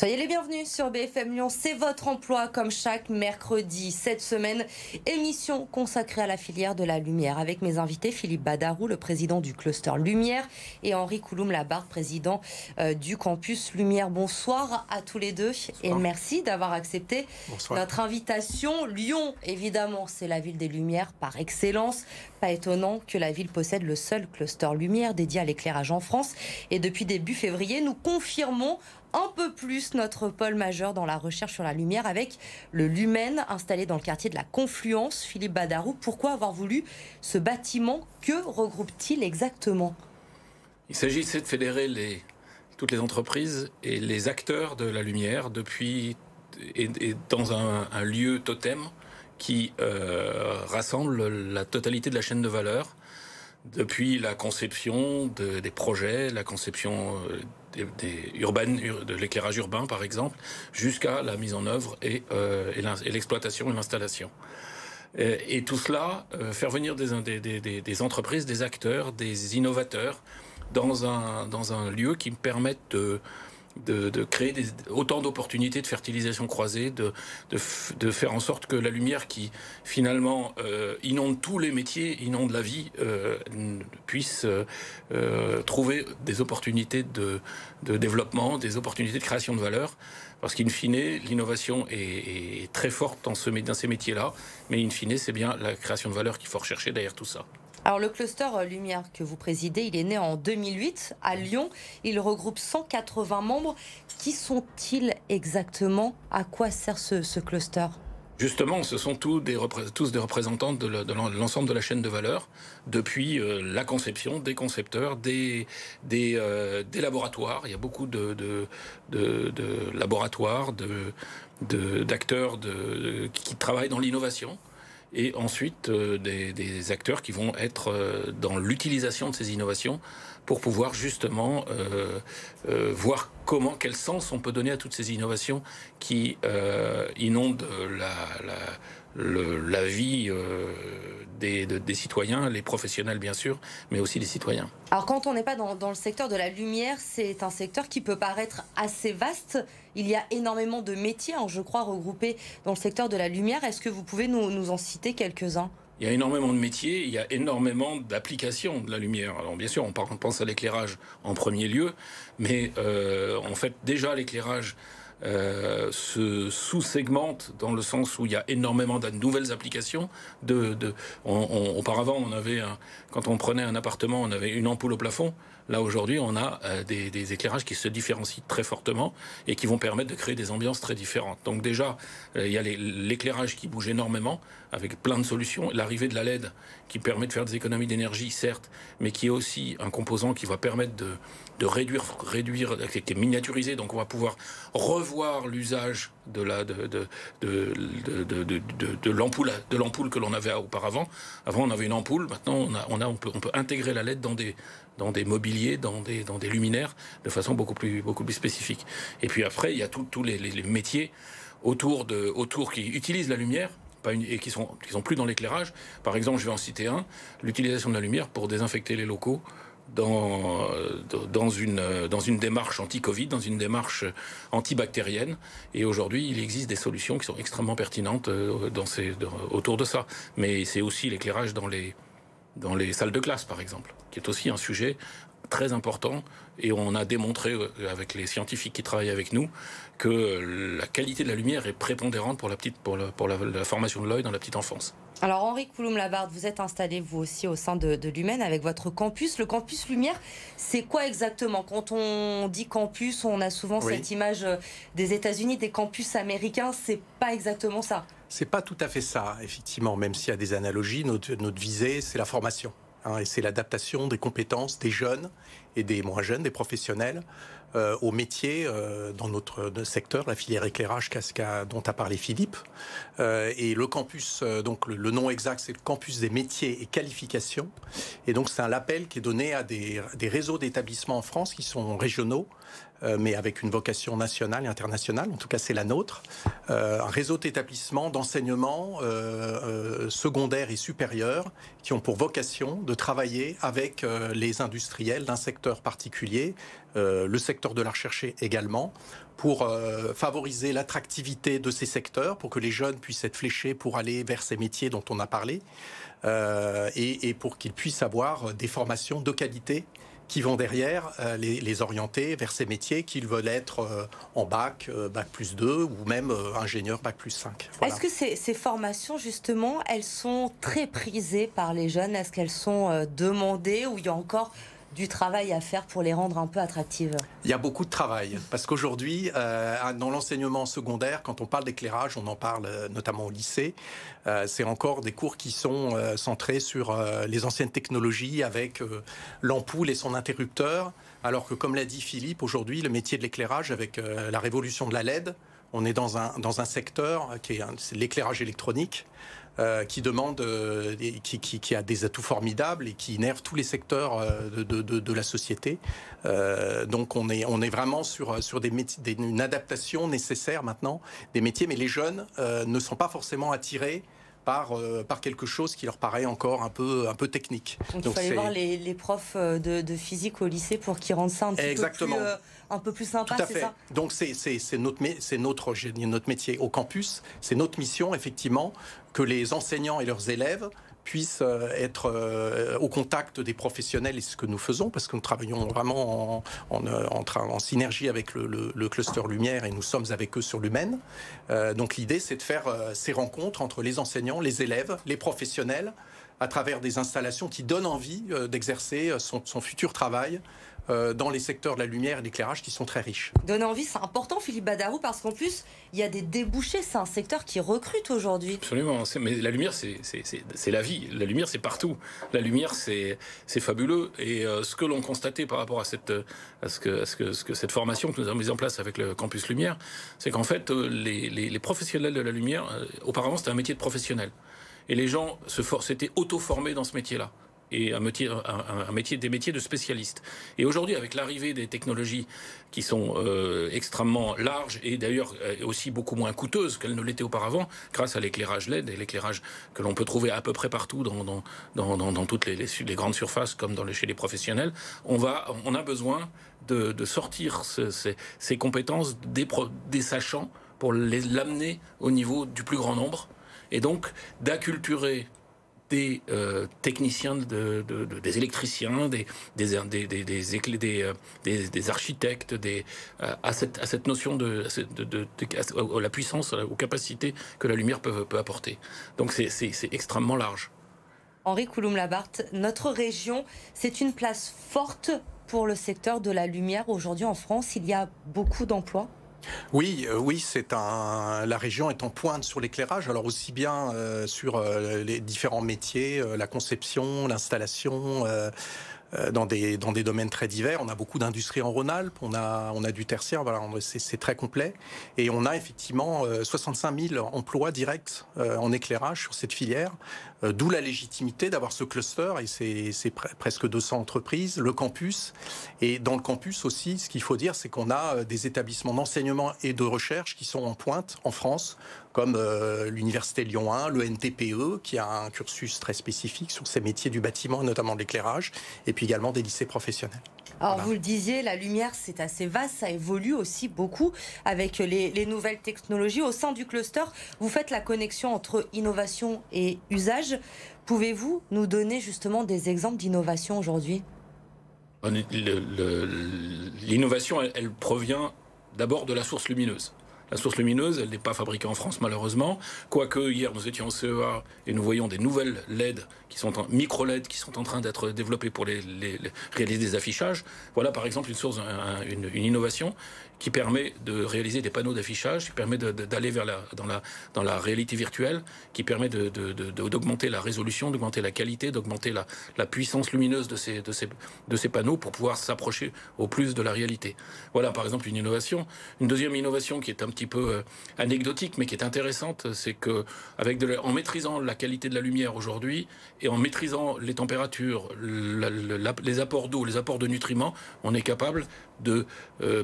Soyez les bienvenus sur BFM Lyon, c'est votre emploi comme chaque mercredi. Cette semaine, émission consacrée à la filière de la lumière avec mes invités Philippe Badarou, le président du cluster Lumière, et Henri Couloum-Labarthe, président du campus Lumière. Bonsoir à tous les deux. Bonsoir. Et merci d'avoir accepté notre invitation. Lyon, évidemment, c'est la ville des Lumières par excellence. Pas étonnant que la ville possède le seul cluster Lumière dédié à l'éclairage en France. Et depuis début février, nous confirmons un peu plus notre pôle majeur dans la recherche sur la lumière avec le Lumen installé dans le quartier de la Confluence. Philippe Badarou, pourquoi avoir voulu ce bâtiment? Que regroupe-t-il exactement? Il s'agissait de fédérer toutes les entreprises et les acteurs de la lumière et dans un lieu totem qui rassemble la totalité de la chaîne de valeur, depuis la conception des projets, la conception de l'éclairage urbain par exemple, jusqu'à la mise en œuvre et l'exploitation et l'installation. Et tout cela, faire venir des entreprises, des acteurs, des innovateurs dans un lieu qui me permette de créer autant d'opportunités de fertilisation croisée, de faire en sorte que la lumière qui finalement inonde tous les métiers, inonde la vie, puisse trouver des opportunités de développement, des opportunités de création de valeur. Parce qu'in fine, l'innovation est très forte dans ces métiers-là, mais in fine, c'est bien la création de valeur qu'il faut rechercher derrière tout ça. Alors le cluster Lumière que vous présidez, il est né en 2008 à Lyon. Il regroupe 180 membres. Qui sont-ils exactement? À quoi sert ce cluster? Justement, ce sont tous des représentants de l'ensemble de la chaîne de valeur, depuis la conception, des concepteurs, des laboratoires. Il y a beaucoup de laboratoires, d'acteurs qui travaillent dans l'innovation. Et ensuite, des acteurs qui vont être dans l'utilisation de ces innovations pour pouvoir justement voir quel sens on peut donner à toutes ces innovations qui inondent la vie des citoyens, les professionnels bien sûr, mais aussi les citoyens. Alors quand on n'est pas dans le secteur de la lumière, c'est un secteur qui peut paraître assez vaste. Il y a énormément de métiers, je crois, regroupés dans le secteur de la lumière. Est-ce que vous pouvez nous en citer quelques-uns? Il y a énormément de métiers, il y a énormément d'applications de la lumière. Alors bien sûr, on pense à l'éclairage en premier lieu, mais en fait déjà l'éclairage se sous-segmente dans le sens où il y a énormément de nouvelles applications. Auparavant, quand on prenait un appartement, on avait une ampoule au plafond. Là, aujourd'hui, on a des éclairages qui se différencient très fortement et qui vont permettre de créer des ambiances très différentes. Donc déjà, il y a l'éclairage qui bouge énormément, avec plein de solutions. L'arrivée de la LED qui permet de faire des économies d'énergie, certes, mais qui est aussi un composant qui va permettre de réduire, qui est miniaturisé. Donc on va pouvoir revoir l'usage de l'ampoule que l'on avait auparavant. Avant, on avait une ampoule. Maintenant, on peut intégrer la LED dans des mobiliers, dans des luminaires, de façon beaucoup plus spécifique. Et puis après, il y a tous les métiers autour qui utilisent la lumière et qui sont plus dans l'éclairage. Par exemple, je vais en citer un, l'utilisation de la lumière pour désinfecter les locaux dans une démarche anti-Covid, dans une démarche antibactérienne. Et aujourd'hui, il existe des solutions qui sont extrêmement pertinentes autour de ça. Mais c'est aussi l'éclairage dans les salles de classe, par exemple, qui est aussi un sujet très important. Et on a démontré avec les scientifiques qui travaillent avec nous que la qualité de la lumière est prépondérante pour la formation de l'œil dans la petite enfance. Alors Henri Couloum-Labarthe, vous êtes installé vous aussi au sein de Lumen avec votre campus. Le campus Lumière, c'est quoi exactement? Quand on dit campus, on a souvent cette image des États-Unis, des campus américains. C'est pas exactement ça. C'est pas tout à fait ça, effectivement. Même s'il y a des analogies, notre visée, c'est la formation. Et c'est l'adaptation des compétences des jeunes et des moins jeunes, des professionnels, aux métiers dans notre secteur, la filière éclairage dont a parlé Philippe. Et le campus, donc le nom exact, c'est le campus des métiers et qualifications. Et donc c'est un label qui est donné à des réseaux d'établissements en France qui sont régionaux, mais avec une vocation nationale et internationale. En tout cas, c'est la nôtre. Un réseau d'établissements d'enseignement secondaire et supérieur qui ont pour vocation de travailler avec les industriels d'un secteur particulier, le secteur acteurs de la recherche également, pour favoriser l'attractivité de ces secteurs, pour que les jeunes puissent être fléchés pour aller vers ces métiers dont on a parlé, et pour qu'ils puissent avoir des formations de qualité qui vont derrière les orienter vers ces métiers qu'ils veulent être en bac, bac plus 2 ou même ingénieur bac plus 5. Voilà. Est-ce que ces formations, justement, elles sont très prisées par les jeunes? Est-ce qu'elles sont demandées ou il y a encore du travail à faire pour les rendre un peu attractives? Il y a beaucoup de travail, parce qu'aujourd'hui, dans l'enseignement secondaire, quand on parle d'éclairage, on en parle notamment au lycée, c'est encore des cours qui sont centrés sur les anciennes technologies avec l'ampoule et son interrupteur, alors que, comme l'a dit Philippe, aujourd'hui, le métier de l'éclairage, avec la révolution de la LED, on est dans un secteur qui est l'éclairage électronique, qui demande, qui a des atouts formidables et qui innerve tous les secteurs de la société. Donc on est vraiment sur une adaptation nécessaire maintenant des métiers, mais les jeunes ne sont pas forcément attirés par quelque chose qui leur paraît encore un peu technique. Donc il fallait voir les profs de physique au lycée pour qu'ils rendent ça un peu plus sympa, c'est ça? Donc c'est notre métier au campus, c'est notre mission effectivement que les enseignants et leurs élèves puissent être au contact des professionnels, et c'est ce que nous faisons, parce que nous travaillons vraiment en synergie avec le cluster Lumière, et nous sommes avec eux sur l'Humaine. Donc l'idée, c'est de faire ces rencontres entre les enseignants, les élèves, les professionnels, à travers des installations qui donnent envie d'exercer son futur travail dans les secteurs de la lumière et de l'éclairage qui sont très riches. Donner envie, c'est important, Philippe Badarou, parce qu'en plus, il y a des débouchés. C'est un secteur qui recrute aujourd'hui. Absolument. Mais la lumière, c'est la vie. La lumière, c'est partout. La lumière, c'est fabuleux. Et ce que l'on constatait par rapport à cette formation que nous avons mise en place avec le Campus Lumière, c'est qu'en fait, les professionnels de la lumière, auparavant, c'était un métier de professionnel. Et les gens s'étaient auto-formés dans ce métier-là. Et des métiers de spécialistes. Et aujourd'hui, avec l'arrivée des technologies qui sont extrêmement larges et d'ailleurs aussi beaucoup moins coûteuses qu'elles ne l'étaient auparavant, grâce à l'éclairage LED et l'éclairage que l'on peut trouver à peu près partout dans toutes les grandes surfaces comme chez les professionnels, on a besoin de sortir ces compétences des sachants pour l'amener au niveau du plus grand nombre et donc d'acculturer des techniciens, des électriciens, des architectes, à cette notion à la puissance, aux capacités que la lumière peut apporter. Donc c'est extrêmement large. Henri Couloum-Labarthe, notre région, c'est une place forte pour le secteur de la lumière. Aujourd'hui en France, il y a beaucoup d'emplois. Oui, la région est en pointe sur l'éclairage, alors aussi bien sur les différents métiers, la conception, l'installation, dans des domaines très divers. On a beaucoup d'industries en Rhône-Alpes, on a du tertiaire, voilà, c'est très complet. Et on a effectivement 65 000 emplois directs en éclairage sur cette filière, d'où la légitimité d'avoir ce cluster, et c'est presque 200 entreprises, le campus. Et dans le campus aussi, ce qu'il faut dire, c'est qu'on a des établissements d'enseignement et de recherche qui sont en pointe en France, comme l'Université Lyon 1, le NTPE, qui a un cursus très spécifique sur ces métiers du bâtiment, et notamment de l'éclairage, et puis également des lycées professionnels. Alors voilà. Vous le disiez, la lumière, c'est assez vaste, ça évolue aussi beaucoup avec les nouvelles technologies. Au sein du cluster, vous faites la connexion entre innovation et usage. Pouvez-vous nous donner justement des exemples d'innovation aujourd'hui ? L'innovation, elle provient d'abord de la source lumineuse. La source lumineuse, elle n'est pas fabriquée en France malheureusement. Quoique hier nous étions au CEA et nous voyons des nouvelles LED micro-LED qui sont en train d'être développées pour réaliser des affichages. Voilà par exemple une source, une innovation qui permet de réaliser des panneaux d'affichage, qui permet d'aller dans la réalité virtuelle, qui permet d'augmenter la résolution, d'augmenter la qualité, d'augmenter la puissance lumineuse de ces panneaux pour pouvoir s'approcher au plus de la réalité. Voilà par exemple une innovation. Une deuxième innovation qui est un petit peu anecdotique mais qui est intéressante, c'est que en maîtrisant la qualité de la lumière aujourd'hui et en maîtrisant les températures, les apports d'eau, les apports de nutriments, on est capable de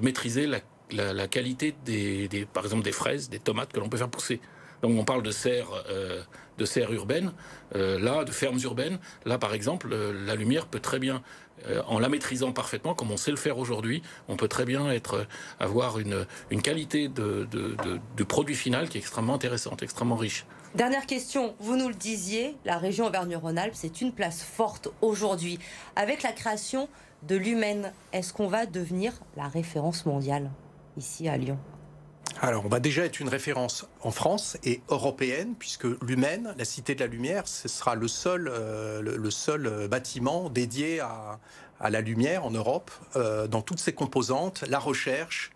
maîtriser la qualité par exemple des fraises, des tomates que l'on peut faire pousser. Donc on parle de serres urbaines, de fermes urbaines. Là, par exemple, la lumière peut très bien, en la maîtrisant parfaitement, comme on sait le faire aujourd'hui, on peut très bien avoir une qualité de produit final qui est extrêmement intéressante, extrêmement riche. Dernière question, vous nous le disiez, la région Auvergne-Rhône-Alpes, c'est une place forte aujourd'hui. Avec la création de Lumen, est-ce qu'on va devenir la référence mondiale ici à Lyon ? Alors, on va déjà être une référence en France et européenne, puisque Lumen, la Cité de la Lumière, ce sera le seul bâtiment dédié à la lumière en Europe, dans toutes ses composantes, la recherche,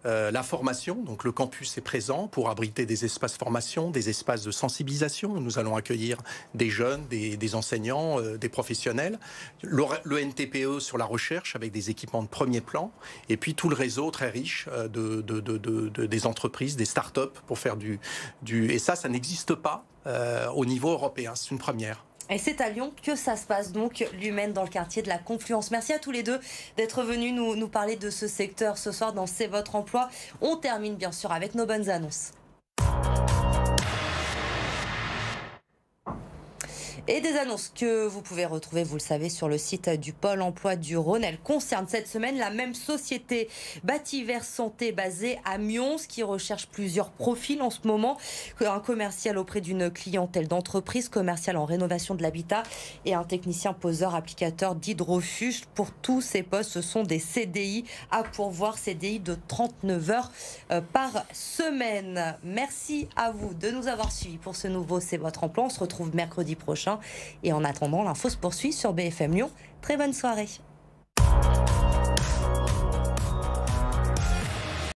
la formation. Donc le campus est présent pour abriter des espaces formation, des espaces de sensibilisation où nous allons accueillir des jeunes, des enseignants, des professionnels. Le NTPE sur la recherche avec des équipements de premier plan. Et puis tout le réseau très riche des entreprises, des start-up pour faire Et ça n'existe pas au niveau européen. C'est une première. Et c'est à Lyon que ça se passe donc, Lumen, dans le quartier de la Confluence. Merci à tous les deux d'être venus nous parler de ce secteur ce soir dans C'est votre emploi. On termine bien sûr avec nos bonnes annonces. Et des annonces que vous pouvez retrouver, vous le savez, sur le site du Pôle emploi du Rhône. Elles concernent cette semaine la même société, Bativer Santé, basée à Mions, qui recherche plusieurs profils en ce moment. Un commercial auprès d'une clientèle d'entreprise, commercial en rénovation de l'habitat et un technicien poseur applicateur d'hydrofuge. Pour tous ces postes, ce sont des CDI à pourvoir, CDI de 39 heures par semaine. Merci à vous de nous avoir suivis pour ce nouveau C'est votre emploi. On se retrouve mercredi prochain. Et en attendant, l'info se poursuit sur BFM Lyon. Très bonne soirée.